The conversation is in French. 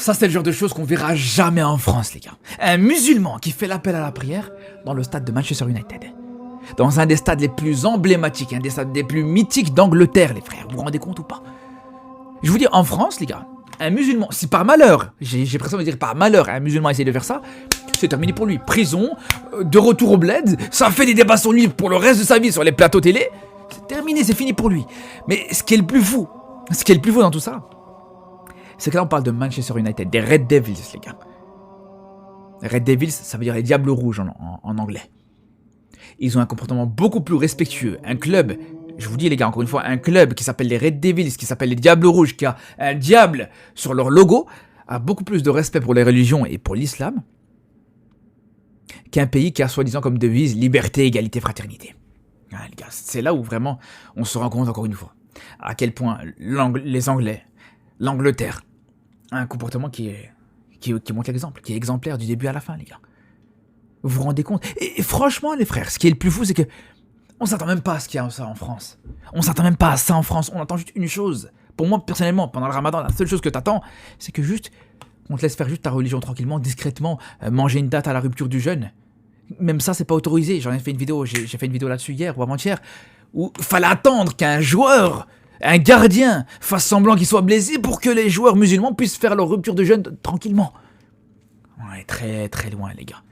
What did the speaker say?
Ça, c'est le genre de choses qu'on verra jamais en France, les gars. Un musulman qui fait l'appel à la prière dans le stade de Manchester United. Dans un des stades les plus emblématiques, un des stades les plus mythiques d'Angleterre, les frères. Vous vous rendez compte ou pas? Je vous dis, en France, les gars, un musulman, si par malheur, j'ai l'impression de dire par malheur, un musulman essaye de faire ça, c'est terminé pour lui. Prison, de retour au bled, ça fait des débats sur lui pour le reste de sa vie sur les plateaux télé. C'est terminé, c'est fini pour lui. Mais ce qui est le plus fou dans tout ça, c'est que là on parle de Manchester United, des Red Devils, les gars. Red Devils, ça veut dire les Diables Rouges en anglais. Ils ont un comportement beaucoup plus respectueux. Un club, je vous dis les gars, encore une fois, un club qui s'appelle les Red Devils, qui s'appelle les Diables Rouges, qui a un diable sur leur logo, a beaucoup plus de respect pour les religions et pour l'islam qu'un pays qui a soi-disant comme devise liberté, égalité, fraternité. Ah, les gars, c'est là où vraiment on se rend compte encore une fois à quel point les Anglais, l'Angleterre, a un comportement qui montre l'exemple, qui est exemplaire du début à la fin, les gars. Vous vous rendez compte? Et franchement, les frères, ce qui est le plus fou, c'est que on s'attend même pas à ce qu'il y a ça en France. On s'attend même pas à ça en France. On attend juste une chose. Pour moi, personnellement, pendant le ramadan, la seule chose que t'attends, c'est que juste, on te laisse faire juste ta religion tranquillement, discrètement, manger une date à la rupture du jeûne. Même ça, c'est pas autorisé. J'en ai fait une vidéo, j'ai fait une vidéo là-dessus hier ou avant-hier, où il fallait attendre qu'un joueur, un gardien, fasse semblant qu'il soit blessé pour que les joueurs musulmans puissent faire leur rupture de jeûne tranquillement. On est très très loin, les gars.